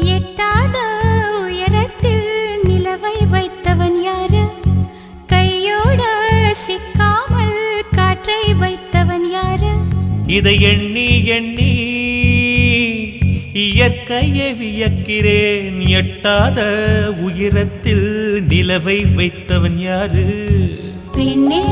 எட்டாத உயரத்தில் நிலவை வைத்தவன் யாரு? கையோட சிக்காமல் காற்றை வைத்தவன் யாரு? இதை எண்ணி எண்ணி இயற்கையை வியக்கிறேன். எட்டாத உயரத்தில் நிலவை வைத்தவன் யாரு? பெண்ணே